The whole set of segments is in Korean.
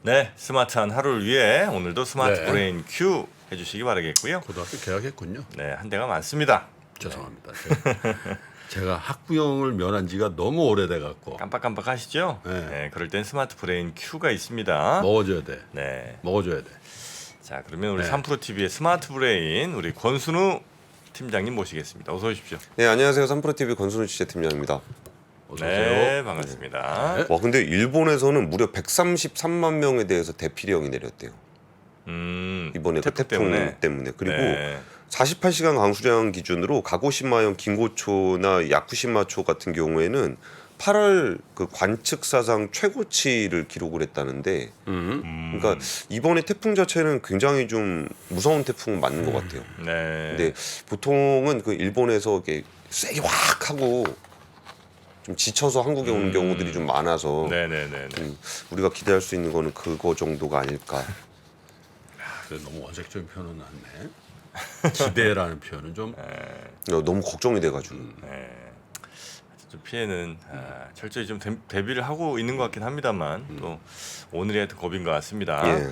네, 스마트한 하루를 위해 오늘도 스마트 네. 브레인 큐 해주시기 바라겠고요. 고등학교 개학했군요. 네, 한 대가 많습니다. 죄송합니다. 제가 학부형을 면한 지가 너무 오래돼 갖고 깜빡깜빡하시죠? 네. 네, 그럴 땐 스마트 브레인 큐가 있습니다. 먹어줘야 돼. 네, 먹어줘야 돼. 자 그러면 우리 네. 3프로TV의 스마트 브레인 우리 권순우 팀장님 모시겠습니다. 어서 오십시오. 네, 안녕하세요. 3프로TV 권순우 취재팀장입니다. 어서 네, 오세요. 반갑습니다. 네. 와, 근데 일본에서는 무려 133만 명에 대해서 대피령이 내렸대요. 이번에 그 태풍 때문에. 그리고 네. 48시간 강수량 기준으로 가고시마현 긴고초나 야쿠시마초 같은 경우에는 8월 그 관측 사상 최고치를 기록을 했다는데, 그러니까 이번에 태풍 자체는 굉장히 좀 무서운 태풍 맞는 것 같아요. 네. 근데 보통은 그 일본에서 이렇게 세게 확 하고 좀 지쳐서 한국에 오는 경우들이 좀 많아서 네네네. 우리가 기대할 수 있는 거는 그거 정도가 아닐까. 그래, 너무 원색적인 표현은 않네. 기대라는 표현은 좀 너무 걱정이 돼가지고. 좀 피해는 철저히 좀 대비를 하고 있는 것 같긴 합니다만 또 오늘이 하여튼 겁인 것 같습니다. 예.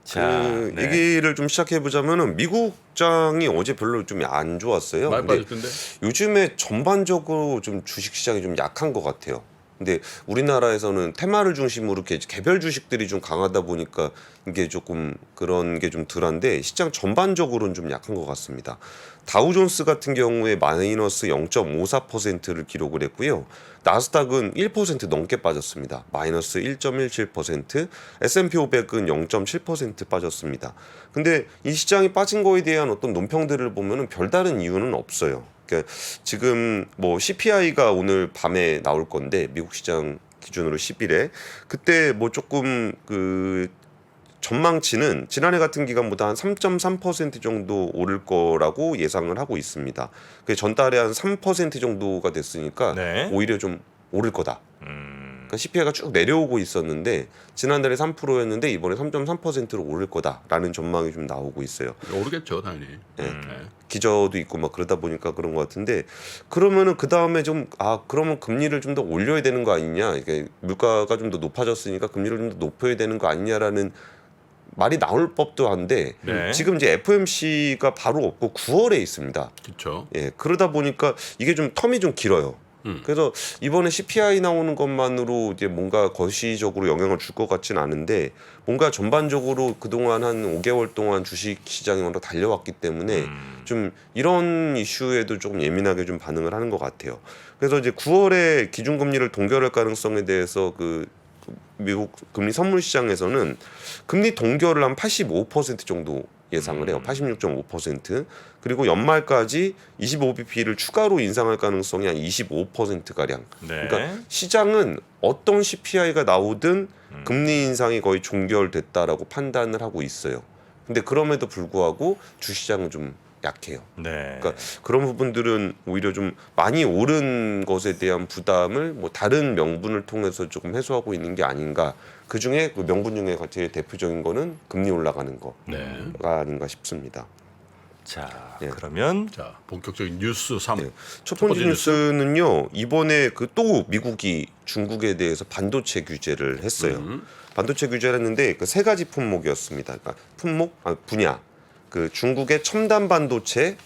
자, 그 네. 얘기를 좀 시작해 보자면은 미국장이 어제 별로 좀 안 좋았어요. 많이 근데 빠졌던데. 요즘에 전반적으로 좀 주식 시장이 좀 약한 것 같아요. 근데 우리나라에서는 테마를 중심으로 이렇게 개별 주식들이 좀 강하다 보니까 이게 조금 그런 게 좀 덜한데 시장 전반적으로는 좀 약한 것 같습니다. 다우존스 같은 경우에 마이너스 0.54%를 기록을 했고요. 나스닥은 1% 넘게 빠졌습니다. 마이너스 1.17%, S&P 500은 0.7% 빠졌습니다. 근데 이 시장이 빠진 거에 대한 어떤 논평들을 보면은 별다른 이유는 없어요. 그러니까 지금 뭐 CPI가 오늘 밤에 나올 건데 미국 시장 기준으로 10일에 그때 뭐 조금 그 전망치는 지난해 같은 기간보다 한 3.3% 정도 오를 거라고 예상을 하고 있습니다. 그 전달에 한 3% 정도가 됐으니까 네. 오히려 좀 오를 거다. 그러니까 CPI가 쭉 내려오고 있었는데 지난달에 3%였는데 이번에 3.3%로 오를 거다라는 전망이 좀 나오고 있어요. 오르겠죠 당연히. 네. 기저도 있고 막 그러다 보니까 그런 것 같은데 그러면은 그 다음에 좀 그러면 금리를 좀 더 올려야 되는 거 아니냐? 이게 물가가 좀 더 높아졌으니까 금리를 좀 더 높여야 되는 거 아니냐라는 말이 나올 법도 한데 네. 지금 이제 FOMC가 바로 없고 9월에 있습니다. 그렇죠. 예, 그러다 보니까 이게 좀 텀이 좀 길어요. 그래서 이번에 CPI 나오는 것만으로 이제 뭔가 거시적으로 영향을 줄 것 같진 않은데 뭔가 전반적으로 그동안 한 5개월 동안 주식 시장이 워낙 달려왔기 때문에 좀 이런 이슈에도 조금 예민하게 좀 반응을 하는 것 같아요. 그래서 이제 9월에 기준금리를 동결할 가능성에 대해서 그 미국 금리 선물 시장에서는 금리 동결을 한 85% 정도 예상을 해요. 86.5%. 그리고 연말까지 25bp를 추가로 인상할 가능성이 한 25%가량. 네. 그러니까 시장은 어떤 CPI가 나오든 금리 인상이 거의 종결됐다라고 판단을 하고 있어요. 근데 그럼에도 불구하고 주시장은 좀 약해요. 네. 그러니까 그런 부분들은 오히려 좀 많이 오른 것에 대한 부담을 뭐 다른 명분을 통해서 조금 해소하고 있는 게 아닌가. 그 중에 그 명분 중에 제일 대표적인 거는 금리 올라가는 거가 네. 아닌가 싶습니다. 자, 예. 그러면 자 본격적인 뉴스 3. 네. 첫 번째 뉴스는요. 이번에 그 또 미국이 중국에 대해서 반도체 규제를 했어요. 반도체 규제를 했는데 그 세 가지 품목이었습니다. 그러니까 분야. 그 중국의 첨단 반도체,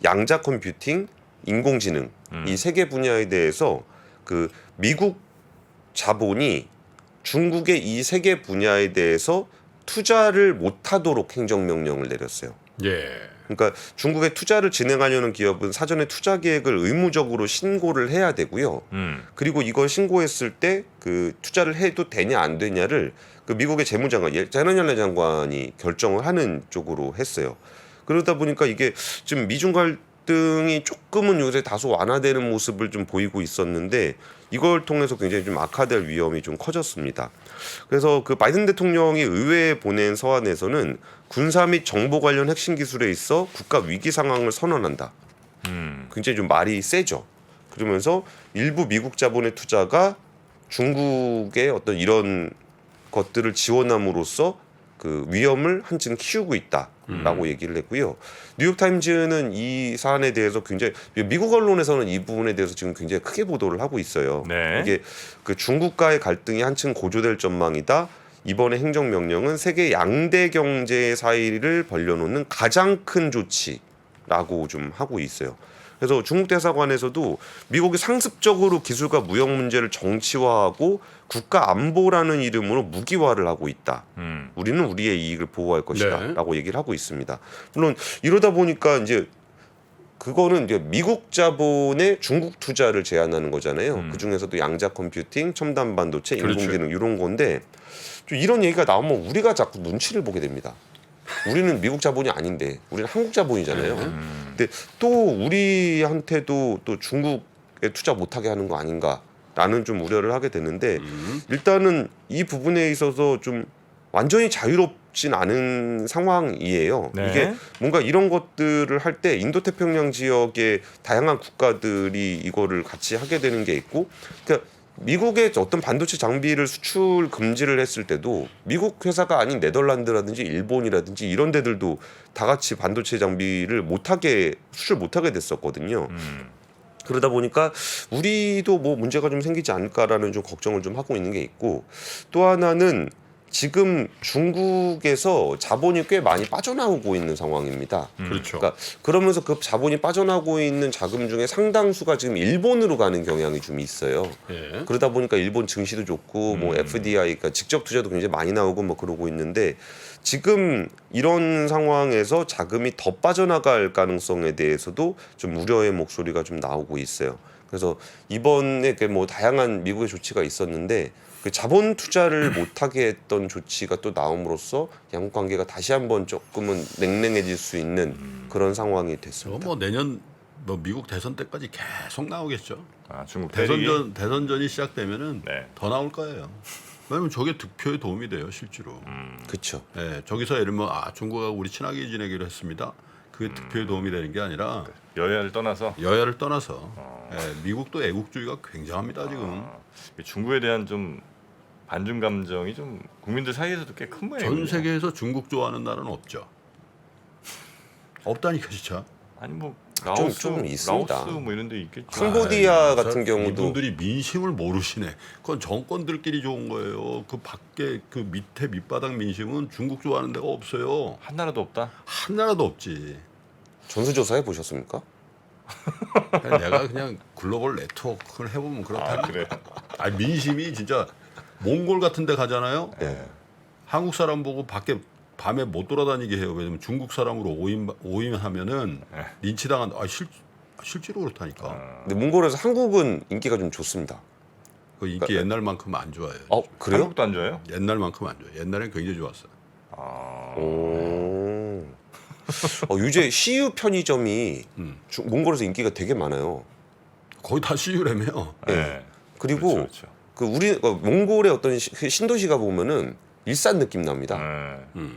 양자 컴퓨팅, 인공지능 이 세 개 분야에 대해서 그 미국 자본이 중국의 이 세 개 분야에 대해서 투자를 못하도록 행정명령을 내렸어요. 예. 그러니까 중국에 투자를 진행하려는 기업은 사전에 투자 계획을 의무적으로 신고를 해야 되고요. 그리고 이걸 신고했을 때 그 투자를 해도 되냐 안 되냐를 그 미국의 재무장관, 자는 옐런 장관이 결정을 하는 쪽으로 했어요. 그러다 보니까 이게 지금 미중 갈등이 조금은 요새 다소 완화되는 모습을 좀 보이고 있었는데 이걸 통해서 굉장히 좀 악화될 위험이 좀 커졌습니다. 그래서 그 바이든 대통령이 의회에 보낸 서한에서는 군사 및 정보 관련 핵심 기술에 있어 국가 위기 상황을 선언한다. 굉장히 좀 말이 세죠. 그러면서 일부 미국 자본의 투자가 중국의 어떤 이런 것들을 지원함으로써 그 위험을 한층 키우고 있다라고 얘기를 했고요. 뉴욕타임즈는 이 사안에 대해서 굉장히 미국 언론에서는 이 부분에 대해서 지금 굉장히 크게 보도를 하고 있어요. 네. 이게 그 중국과의 갈등이 한층 고조될 전망이다. 이번에 행정명령은 세계 양대 경제 사이를 벌려놓는 가장 큰 조치라고 좀 하고 있어요. 그래서 중국 대사관에서도 미국이 상습적으로 기술과 무역 문제를 정치화하고 국가 안보라는 이름으로 무기화를 하고 있다. 우리는 우리의 이익을 보호할 것이다라고 얘기를 하고 있습니다. 물론 이러다 보니까 이제 그거는 이제 미국 자본의 중국 투자를 제한하는 거잖아요. 그 중에서도 양자 컴퓨팅, 첨단 반도체, 인공지능 이런 건데 좀 이런 얘기가 나오면 우리가 자꾸 눈치를 보게 됩니다. 우리는 미국 자본이 아닌데 우리는 한국 자본이잖아요. 근데 또 우리한테도 또 중국에 투자 못하게 하는 거 아닌가라는 좀 우려를 하게 되는데 일단은 이 부분에 있어서 좀 완전히 자유롭진 않은 상황이에요. 네. 이게 뭔가 이런 것들을 할 때 인도태평양 지역의 다양한 국가들이 이거를 같이 하게 되는 게 있고, 그러니까 미국의 어떤 반도체 장비를 수출 금지를 했을 때도 미국 회사가 아닌 네덜란드라든지 일본이라든지 이런 데들도 다 같이 반도체 장비를 못하게 수출 못하게 됐었거든요. 그러다 보니까 우리도 뭐 문제가 좀 생기지 않을까라는 좀 걱정을 좀 하고 있는 게 있고, 또 하나는 지금 중국에서 자본이 꽤 많이 빠져나오고 있는 상황입니다. 그렇죠. 그러니까 그러면서 그 자본이 빠져나오고 있는 자금 중에 상당수가 지금 일본으로 가는 경향이 좀 있어요. 예. 그러다 보니까 일본 증시도 좋고 뭐 FDI, 그러니까 직접 투자도 굉장히 많이 나오고 뭐 그러고 있는데, 지금 이런 상황에서 자금이 더 빠져나갈 가능성에 대해서도 좀 우려의 목소리가 좀 나오고 있어요. 그래서 이번에 뭐 다양한 미국의 조치가 있었는데 그 자본 투자를 못하게 했던 조치가 또 나옴으로써 양국 관계가 다시 한번 조금은 냉랭해질 수 있는 그런 상황이 됐습니다. 뭐 내년 뭐 미국 대선 때까지 계속 나오겠죠. 아, 중국 대선이 대선전이 시작되면은 네. 더 나올 거예요. 왜냐면 저게 득표에 도움이 돼요, 실제로. 그렇죠. 예, 저기서 예를 들면 중국하고 우리 친하게 지내기로 했습니다. 그게 득표에 도움이 되는 게 아니라 여야를 떠나서 여야를 떠나서 미국도 애국주의가 굉장합니다 지금. 중국에 대한 좀 반중 감정이 좀 국민들 사이에서도 꽤 큰 모양이에요. 전 세계에서 중국 좋아하는 나라는 없죠. 없다니까 진짜. 아니 뭐 좀 있습니다. 라오스 뭐 이런 데 있겠죠. 캄보디아 같은 경우도 이분들이 민심을 모르시네. 그건 정권들끼리 좋은 거예요. 그 밖에 그 밑에 밑바닥 민심은 중국 좋아하는 데가 없어요. 한 나라도 없다. 한 나라도 없지. 전수조사 해보셨습니까? 내가 그냥 글로벌 네트워크를 해보면 그렇다. 그래. 민심이 진짜 몽골 같은 데 가잖아요. 네. 한국 사람 보고 밖에 밤에 못 돌아다니게 해요. 왜냐면 중국 사람으로 오인하면은 린치당한. 실제로 그렇다니까. 근데 몽골에서 한국은 인기가 좀 좋습니다. 그 인기 옛날만큼 안 좋아요. 그래요? 한국도 안 좋아요? 옛날만큼 안 좋아요. 옛날엔 굉장히 좋았어요. 오. 요새 CU 편의점이 몽골에서 인기가 되게 많아요. 거의 다 CU라며. 네. 그리고 그렇죠. 그 몽골의 어떤 신도시가 보면은 일산 느낌 납니다.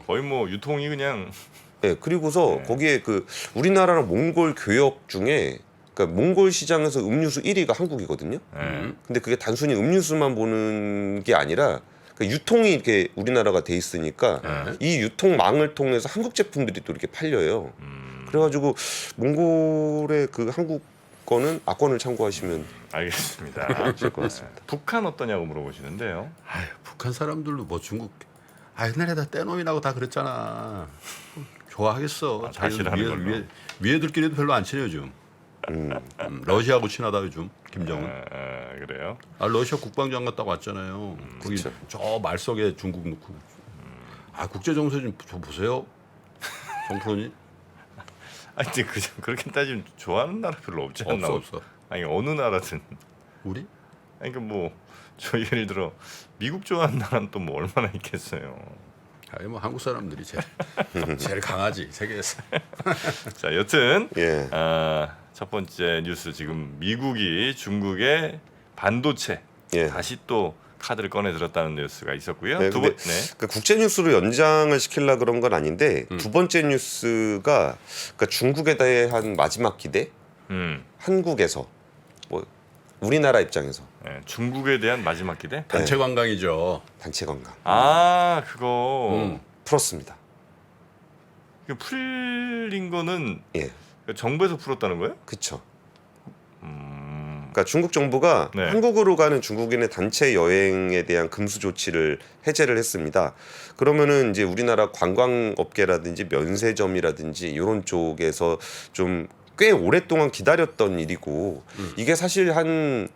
거의 뭐 유통이 그냥 네, 그리고서 거기에 그 우리나라랑 몽골 교역 중에 그러니까 몽골 시장에서 음료수 1위가 한국이거든요. 근데 그게 단순히 음료수만 보는 게 아니라 그러니까 유통이 이렇게 우리나라가 돼 있으니까 이 유통망을 통해서 한국 제품들이 또 이렇게 팔려요. 그래가지고 몽골의 그 한국 거는 악권을 참고하시면 알겠습니다. 될 것 같습니다. 북한 어떠냐고 물어보시는데요. 북한 사람들도 뭐 중국 옛날에 다 떼놈이라고 다 그랬잖아. 좋아하겠어. 자신하는 걸로. 위에들끼리도 별로 안 친해요 요즘. 러시아하고 친하다 요즘 김정은. 그래요? 러시아 국방장 갔다 왔잖아요. 거기 그쵸. 저 말석에 중국 넣고. 국제 정세 좀 보세요. 정프로님. 아니 근데 그렇게 따지면 좋아하는 나라 별로 없지 않나? 없어. 아니 어느 나라든. 우리? 아니 그러니까 뭐 저 예를 들어 미국 좋아하는 나라는 또 뭐 얼마나 있겠어요. 뭐 한국 사람들이 제일 강하지 세계에서. 자 여튼 예. 첫 번째 뉴스 지금 미국이 중국의 반도체 예. 다시 또 카드를 꺼내 들었다는 뉴스가 있었고요. 네, 근데 그 국제 뉴스로 연장을 시키려 그런 건 아닌데 두 번째 뉴스가 그러니까 중국에 대한 마지막 기대, 한국에서 뭐 우리나라 입장에서 중국에 대한 마지막 기대? 단체 관광이죠. 단체 관광 그거 풀었습니다. 풀린 거는 예, 정부에서 풀었다는 거예요? 그렇죠. 그러니까 중국 정부가 네. 한국으로 가는 중국인의 단체 여행에 대한 금수 조치를 해제를 했습니다. 그러면은 이제 우리나라 관광업계라든지 면세점이라든지 이런 쪽에서 좀 꽤 오랫동안 기다렸던 일이고 이게 사실 한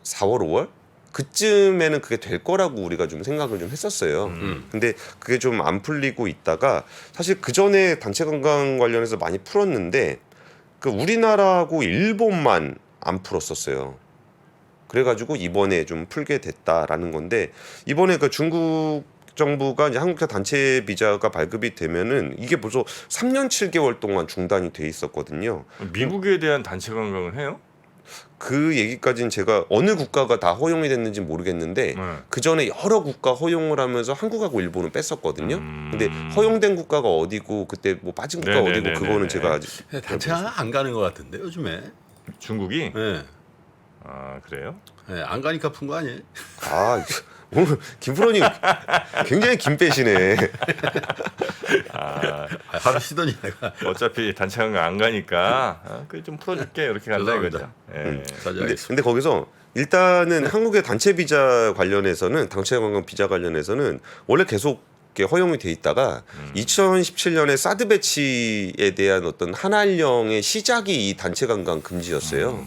4월, 5월 그쯤에는 그게 될 거라고 우리가 좀 생각을 좀 했었어요. 근데 그게 좀 안 풀리고 있다가 사실 그 전에 단체 관광 관련해서 많이 풀었는데 그 우리나라하고 일본만 안 풀었었어요. 그래가지고 이번에 좀 풀게 됐다라는 건데 이번에 그 중국 정부가 이제 한국자 단체 비자가 발급이 되면은 이게 벌써 3년 7개월 동안 중단이 돼 있었거든요. 미국에 대한 단체 관광을 해요? 그 얘기까지는 제가 어느 국가가 다 허용이 됐는지 모르겠는데 네. 그 전에 여러 국가 허용을 하면서 한국하고 일본은 뺐었거든요. 근데 허용된 국가가 어디고 그때 뭐 빠진 국가가 네네네네네. 어디고 그거는 제가 아직 단체가 안 가는 것 같은데 요즘에. 중국이? 네. 아 그래요? 네, 안 가니까 푼 거 아니에요? 아 오늘 김프로님 굉장히 긴 빼시네. 하루 쉬더니 내가 어차피 단체 관광 안 가니까 그 좀 풀어줄게 이렇게 간다 이거죠. 죄송합니다. 예. 사죄하겠습니다. 근데 거기서 일단은 한국의 단체 비자 관련해서는 단체 관광 비자 관련해서는 원래 계속 이렇게 허용이 돼 있다가 2017년에 사드 배치에 대한 어떤 한한령의 시작이 이 단체 관광 금지였어요.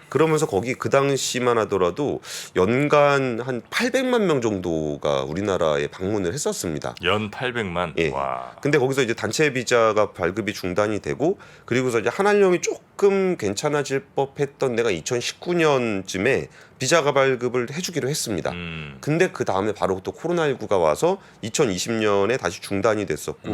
그러면서 거기 그 당시만 하더라도 연간 한 800만 명 정도가 우리나라에 방문을 했었습니다. 연 800만. 예. 와. 근데 거기서 이제 단체 비자가 발급이 중단이 되고 그리고서 이제 한한령이 조금 괜찮아질 법했던 데가 2019년쯤에 비자가 발급을 해주기로 했습니다. 근데 그 다음에 바로 또 코로나19가 와서 2020년에 다시 중단이 됐었고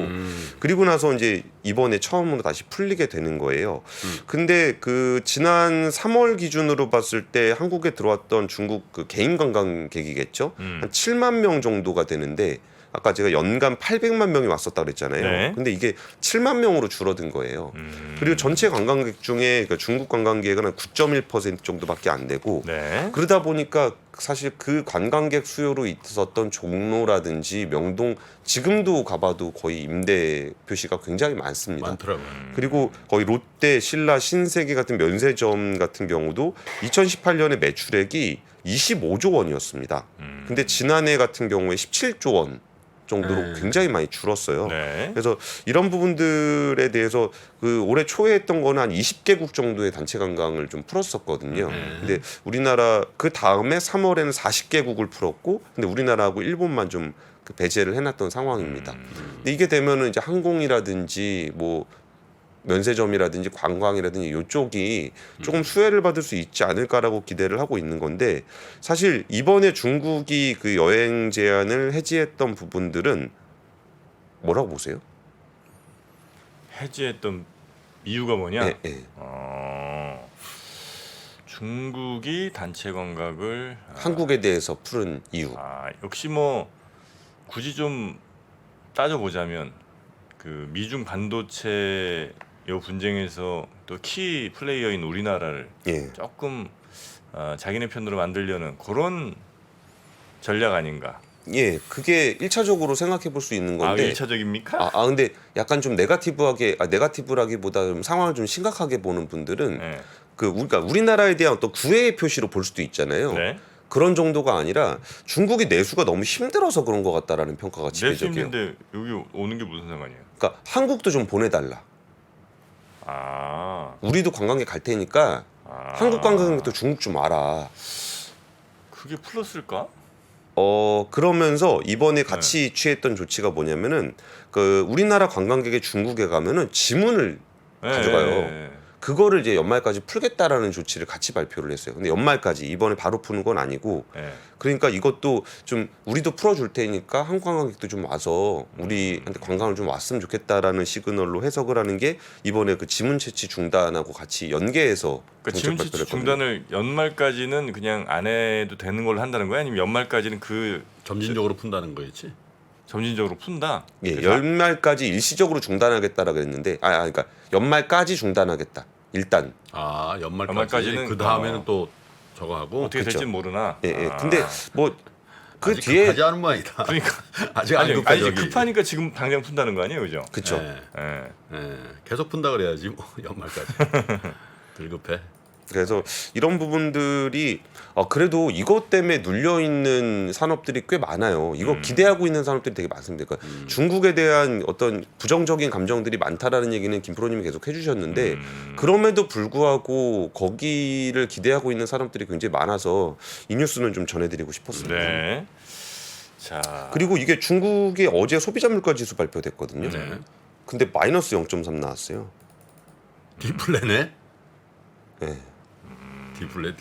그리고 나서 이제 이번에 처음으로 다시 풀리게 되는 거예요. 근데 그 지난 3월 기준으로 봤을 때 한국에 들어왔던 중국 그 개인 관광객이겠죠. 한 7만 명 정도가 되는데 아까 제가 연간 800만 명이 왔었다 그랬잖아요. 네. 근데 이게 7만 명으로 줄어든 거예요. 그리고 전체 관광객 중에 그러니까 중국 관광객은 한 9.1% 정도밖에 안 되고 네. 그러다 보니까 사실 그 관광객 수요로 있었던 종로라든지 명동 지금도 가봐도 거의 임대 표시가 굉장히 많습니다. 많더라고요. 그리고 거의 롯데, 신라, 신세계 같은 면세점 같은 경우도 2018년에 매출액이 25조 원이었습니다. 근데 지난해 같은 경우에 17조 원 정도로 굉장히 많이 줄었어요. 네. 그래서 이런 부분들에 대해서 그 올해 초에 했던 거는 한 20개국 정도의 단체 관광을 좀 풀었었거든요. 근데 우리나라 그 다음에 3월에는 40개국을 풀었고, 근데 우리나라하고 일본만 좀 그 배제를 해놨던 상황입니다. 근데 이게 되면은 이제 항공이라든지 뭐 면세점이라든지 관광이라든지 이쪽이 조금 수혜를 받을 수 있지 않을까라고 기대를 하고 있는 건데 사실 이번에 중국이 그 여행 제한을 해지했던 부분들은 뭐라고 보세요? 해지했던 이유가 뭐냐? 예, 예. 중국이 단체 관광을 한국에 대해서 푸른 이유. 역시 뭐 굳이 좀 따져보자면 그 미중 반도체 요 분쟁에서 또 키 플레이어인 우리나라를 예. 조금 자기네 편으로 만들려는 그런 전략 아닌가? 예, 그게 1차적으로 생각해 볼 수 있는 건데. 1차적입니까? 근데 약간 좀 네거티브라기보다 좀 상황을 좀 심각하게 보는 분들은 네. 그러니까 우리나라에 대한 어떤 구애의 표시로 볼 수도 있잖아요. 네. 그런 정도가 아니라 중국이 내수가 너무 힘들어서 그런 것 같다라는 평가가 지배적이에요. 내수인데 여기 오는 게 무슨 상관이에요? 그러니까 한국도 좀 보내달라. 우리도 관광객 갈 테니까 한국 관광객도 중국 좀 와라. 그게 플러스일까? 그러면서 이번에 같이 취했던 조치가 뭐냐면은 그 우리나라 관광객이 중국에 가면은 지문을 가져가요. 네. 그거를 이제 연말까지 풀겠다라는 조치를 같이 발표를 했어요. 근데 연말까지 이번에 바로 푸는 건 아니고 네. 그러니까 이것도 좀 우리도 풀어줄 테니까 한국 관광객도 좀 와서 우리한테 관광을 좀 왔으면 좋겠다라는 시그널로 해석을 하는 게 이번에 그 지문 채취 중단하고 같이 연계해서 그러니까 정책 지문 발표를 채취 했거든요. 중단을 연말까지는 그냥 안 해도 되는 걸로 한다는 거야? 아니면 연말까지는 그 점진적으로 푼다는 거였지. 점진적으로 푼다? 예, 그래서 연말까지 일시적으로 중단하겠다라고 했는데 그러니까 연말까지 중단하겠다. 일단 연말까지는 그 다음에는 또 저거 하고 어떻게 될지는 모르나. 예. 근데 뭐 그 아직 뒤에 급하지 않은 모양이다. 그러니까 아직 안 아니 급해 이제 저기. 급하니까 지금 당장 푼다는 거 아니에요, 그죠? 그쵸. 예. 예. 예. 계속 푼다 그래야지 뭐 연말까지. 덜 급해. 그래서 이런 부분들이 그래도 이것 때문에 눌려 있는 산업들이 꽤 많아요. 이거 기대하고 있는 산업들이 되게 많습니다. 그러니까 중국에 대한 어떤 부정적인 감정들이 많다라는 얘기는 김프로님이 계속 해주셨는데 그럼에도 불구하고 거기를 기대하고 있는 산업들이 굉장히 많아서 이 뉴스는 좀 전해드리고 싶었습니다. 네. 자. 그리고 이게 중국이 어제 소비자 물가 지수 발표됐거든요. 네. 근데 마이너스 0.3 나왔어요. 디플레네. 네. 디플레.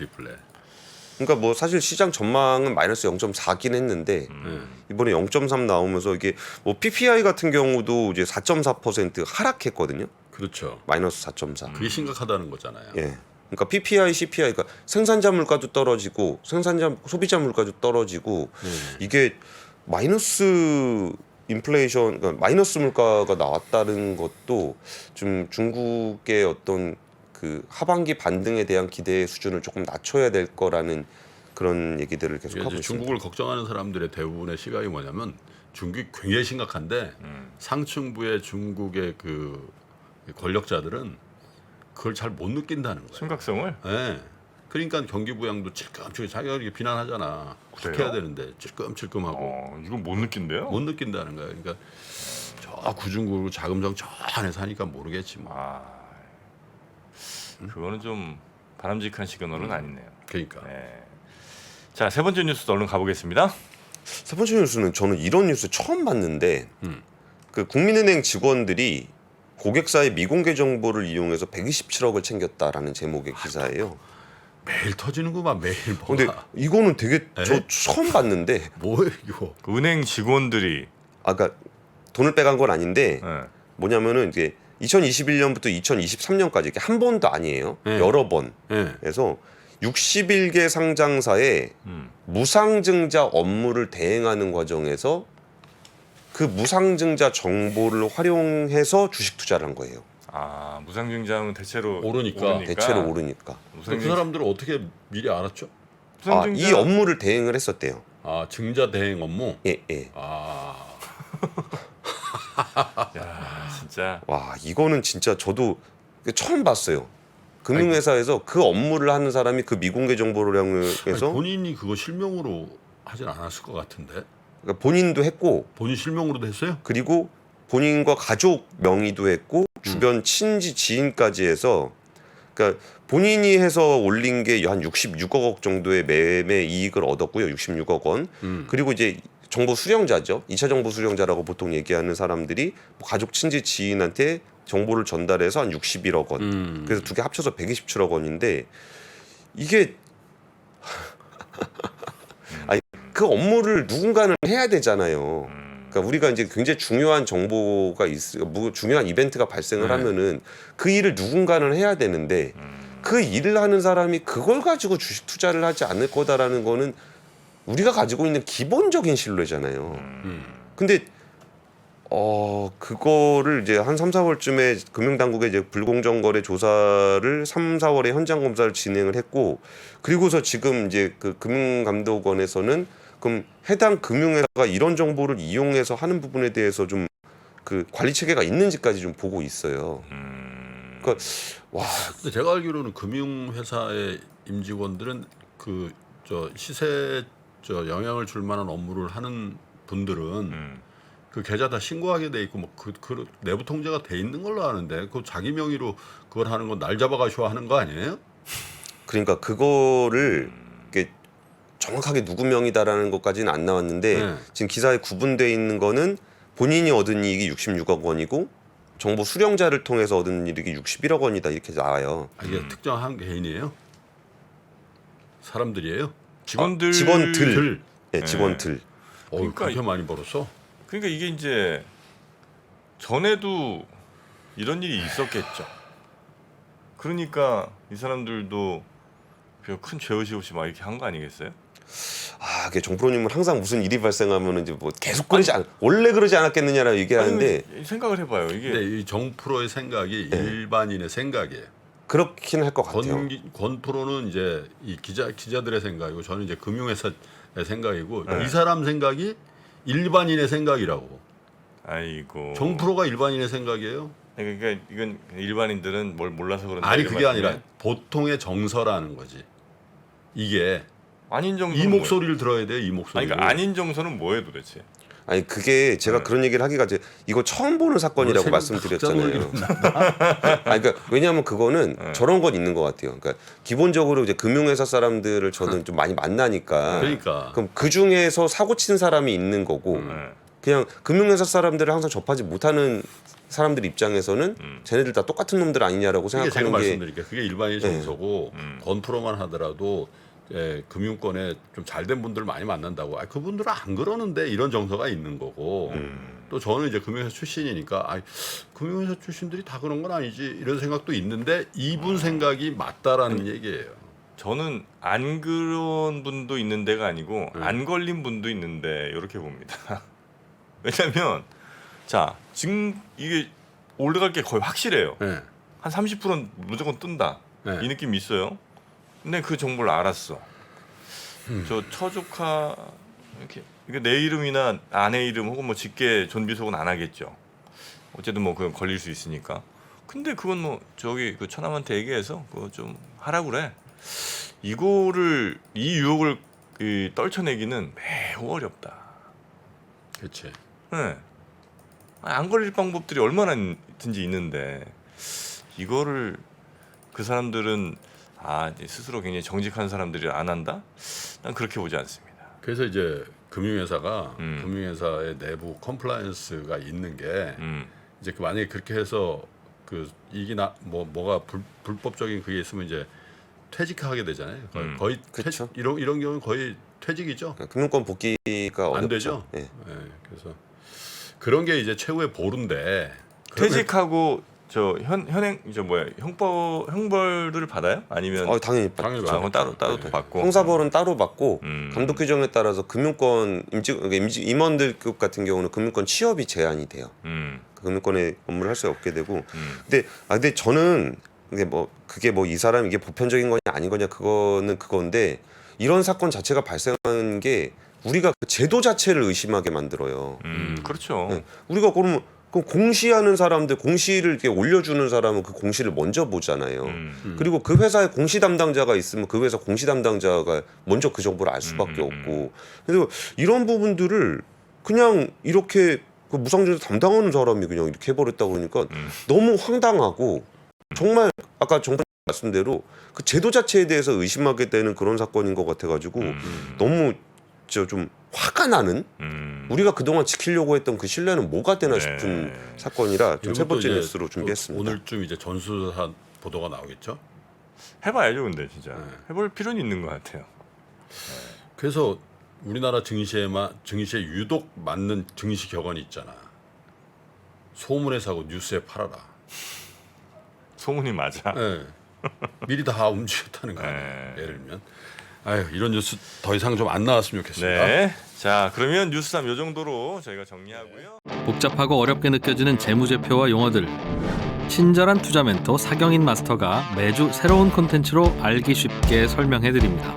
그러니까 뭐 사실 시장 전망은 마이너스 0.4긴 했는데 이번에 0.3 나오면서 이게 뭐 PPI 같은 경우도 이제 4.4% 하락했거든요. 그렇죠. 마이너스 4.4. 그게 심각하다는 거잖아요. 예. 그러니까 PPI, CPI, 그러니까 생산자 물가도 떨어지고 소비자 물가도 떨어지고 이게 마이너스 인플레이션, 그러니까 마이너스 물가가 나왔다는 것도 좀 중국의 어떤 그 하반기 반등에 대한 기대 수준을 조금 낮춰야 될 거라는 그런 얘기들을 계속 이게 하고 이제 있습니다. 중국을 걱정하는 사람들의 대부분의 시각이 뭐냐면 중국이 굉장히 심각한데 상층부의 중국의 그 권력자들은 그걸 잘 못 느낀다는 거예요. 심각성을. 네. 그러니까 경기 부양도 찔끔찔끔 자기가 이렇게 비난하잖아. 그렇게 그래요? 해야 되는데 찔끔찔끔하고 이건 못 느낀대요. 못 느낀다는 거예요. 그러니까 저 구중구로 자금성 저 안에 사니까 모르겠지 뭐. 그거는 좀 바람직한 시그널은 아니네요. 그러니까. 네. 자, 세 번째 뉴스 얼른 가보겠습니다. 세 번째 뉴스는 저는 이런 뉴스 처음 봤는데 그 국민은행 직원들이 고객사의 미공개 정보를 이용해서 127억을 챙겼다라는 제목의 기사예요. 매일 터지는구만 매일 뭐가. 근데 이거는 되게 저 에? 처음 봤는데 뭐예요 이거? 그 은행 직원들이 아까 돈을 빼간 건 아닌데 네. 뭐냐면은 이제 2021년부터 2023년까지 이렇게 한 번도 아니에요. 네. 여러 번. 네. 그래서 61개 상장사의 무상증자 업무를 대행하는 과정에서 그 무상증자 정보를 활용해서 주식 투자를 한 거예요. 무상증자는 대체로 오르니까. 대체로 오르니까. 그 사람들은 어떻게 미리 알았죠? 이 업무를 대행을 했었대요. 증자 대행 업무. 예, 예. 야, 진짜. 와, 이거는 진짜 저도 처음 봤어요. 금융회사에서 그 업무를 하는 사람이 그 미공개 정보를 활용해서 본인이 그거 실명으로 하진 않았을 것 같은데. 그러니까 본인도 했고 본인 실명으로도 했어요? 그리고 본인과 가족 명의도 했고 주변 친지 지인까지 해서 그러니까 본인이 해서 올린 게 한 66억 정도의 매매 이익을 얻었고요. 66억 원. 그리고 이제 정보 수령자죠. 2차 정보 수령자라고 보통 얘기하는 사람들이 뭐 가족 친지 지인한테 정보를 전달해서 한 61억 원. 그래서 두 개 합쳐서 127억 원인데 이게 아니 그 업무를 누군가는 해야 되잖아요. 그러니까 우리가 이제 굉장히 중요한 정보가 중요한 이벤트가 발생을 하면은 그 일을 누군가는 해야 되는데 그 일을 하는 사람이 그걸 가지고 주식 투자를 하지 않을 거다라는 거는 우리가 가지고 있는 기본적인 신뢰잖아요. 근데 그거를 이제 한 3, 4월쯤에 금융당국에 이제 불공정 거래 조사를 3, 4월에 현장 검사를 진행을 했고 그리고서 지금 이제 그 금융감독원에서는 그럼 해당 금융회사가 이런 정보를 이용해서 하는 부분에 대해서 좀 그 관리 체계가 있는지까지 좀 보고 있어요. 그러니까 와, 근데 제가 알기로는 금융회사의 임직원들은 그 저 시세 영향을 줄 만한 업무를 하는 분들은 그 계좌 다 신고하게 돼 있고 뭐 그 내부 통제가 돼 있는 걸로 아는데 그 자기 명의로 그걸 하는 건 날 잡아가시오 하는 거 아니에요? 그러니까 그거를 이게 정확하게 누구 명의다라는 것까지는 안 나왔는데 지금 기사에 구분되어 있는 거는 본인이 얻은 이익이 66억 원이고 정보 수령자를 통해서 얻은 이익이 61억 원이다 이렇게 나와요. 이게 특정한 개인이에요? 사람들이에요? 직원들. 네, 직원들. 그러니까 그렇게 많이 벌었어? 그러니까 이게 이제 전에도 이런 일이 있었겠죠. 그러니까 이 사람들도 별 큰 죄의식 없이 막 이렇게 한 거 아니겠어요? 그게 정프로님은 항상 무슨 일이 발생하면 이제 뭐 계속 원래 그러지 않았겠느냐라고 얘기하는데 생각을 해봐요. 이게 근데 이 정프로의 생각이 일반인의 생각이에요. 그렇긴 할 것 같아요. 권프로는 이제 이 기자들의 생각이고 저는 이제 금융회사의 생각이고 이 사람 생각이 일반인의 생각이라고. 아이고. 정프로가 일반인의 생각이에요? 그러니까 이건 일반인들은 뭘 몰라서 그런데 아니 그게 아니라 보통의 정서라는 거지. 이게 아닌 정서 이 목소리를 들어야 돼. 이 목소리. 그러니까 아닌 정서는 뭐예요 도대체? 아니 그게 제가 네. 그런 얘기를 하기가 이거 처음 보는 사건이라고 말씀드렸잖아요. 아니 그러니까 왜냐하면 그거는 네. 저런 건 있는 것 같아요. 그러니까 기본적으로 이제 금융회사 사람들을 저는 좀 많이 만나니까. 그러니까. 그럼 그 중에서 사고 친 사람이 있는 거고 네. 그냥 금융회사 사람들을 항상 접하지 못하는 사람들 입장에서는 쟤네들 다 똑같은 놈들 아니냐라고 그게 제가 생각하는 게 말씀드릴게요. 그게 일반인 정서고 건프로만 하더라도 금융권에 좀 잘된 분들 많이 만난다고. 그분들은 안 그러는데 이런 정서가 있는 거고. 또 저는 이제 금융회사 출신이니까 금융회사 출신들이 다 그런 건 아니지 이런 생각도 있는데 이분 생각이 맞다라는 얘기예요. 저는 안 그런 분도 있는 데가 아니고 안 걸린 분도 있는데 이렇게 봅니다. 왜냐면 자 지금 이게 올라갈 게 거의 확실해요. 네. 한 30%는 무조건 뜬다. 네. 이 느낌이 있어요. 근데 그 정보를 알았어. 저 처조카 이렇게 내 이름이나 아내 이름 혹은 뭐 직계 존비속은 안 하겠죠. 어쨌든 뭐 그건 걸릴 수 있으니까. 근데 그건 뭐 저기 그 처남한테 얘기해서 그거 좀 하라 그래. 이거를 이 유혹을 떨쳐내기는 매우 어렵다. 그렇지. 네. 안 걸릴 방법들이 얼마나든지 있는데 이거를 그 사람들은 이제 스스로 굉장히 정직한 사람들이 안 한다? 난 그렇게 보지 않습니다. 그래서 이제 금융회사가 금융회사의 내부 컴플라이언스가 있는 게 이제 만약에 그렇게 해서 그 이게 뭐가 불법적인 그게 있으면 이제 퇴직하게 되잖아요. 거의 그쵸. 이런 경우는 거의 퇴직이죠. 금융권 복귀가 어렵죠. 안 되죠. 네. 그래서 그런 게 이제 최후의 보루인데 퇴직하고 저 현행 형벌을 받아요? 아니면 당연히 당연히 그건 따로 또 받고 형사벌은 따로 받고 음. 감독 규정에 따라서 금융권 임원들급 같은 경우는 금융권 취업이 제한이 돼요. 금융권에 업무를 할 수 없게 되고. 근데 저는 그게 이 사람 이게 보편적인 거냐 아닌 거냐 그건데 이런 사건 자체가 발생하는 게 우리가 그 제도 자체를 의심하게 만들어요. 그렇죠. 네. 우리가 그럼 공시하는 사람들 공시를 이렇게 올려주는 사람은 그 공시를 먼저 보잖아요. 그리고 그 회사에 공시 담당자가 있으면 그 회사 공시 담당자가 먼저 그 정보를 알 수밖에 없고. 그래서 이런 부분들을 그냥 이렇게 그 무상증서 담당하는 사람이 그냥 이렇게 해버렸다 그러니까 너무 황당하고 정말 아까 정부 말씀대로 그 제도 자체에 대해서 의심하게 되는 그런 사건인 것 같아가지고 너무 좀 화가 나는 우리가 그동안 지키려고 했던 그 신뢰는 뭐가 되나 싶은 사건이라 좀 세 번째 뉴스로 준비했습니다. 오늘쯤 이제 전수조사 보도가 나오겠죠. 해봐야죠, 근데 진짜 해볼 필요는 있는 것 같아요. 그래서 우리나라 증시에 유독 맞는 증시 격언이 있잖아. 소문에 사고 뉴스에 팔아라. 소문이 맞아. 네. 미리 다 움직였다는 거 아니에요. 예를 들면. 이런 뉴스 더 이상 좀 안 나왔으면 좋겠습니다. 네. 자, 그러면 뉴스3 요 정도로 저희가 정리하고요. 복잡하고 어렵게 느껴지는 재무제표와 용어들. 친절한 투자 멘토 사경인 마스터가 매주 새로운 콘텐츠로 알기 쉽게 설명해드립니다.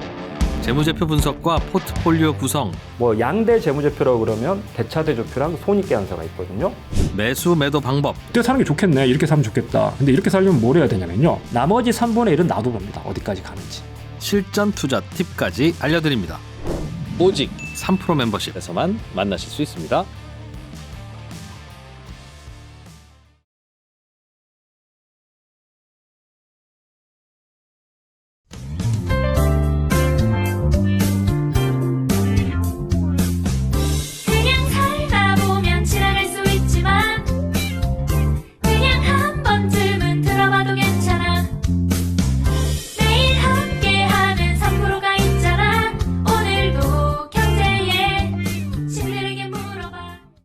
재무제표 분석과 포트폴리오 구성, 양대 재무제표라고 그러면 대차대조표랑 손익계산서가 있거든요. 매수 매도 방법, 이때 사는 게 좋겠네. 이렇게 사면 좋겠다. 근데 이렇게 살려면 뭘 해야 되냐면요. 나머지 3분의 1은 놔둬봅니다. 어디까지 가는지. 실전 투자 팁까지 알려드립니다. 오직 3프로 멤버십에서만 만나실 수 있습니다.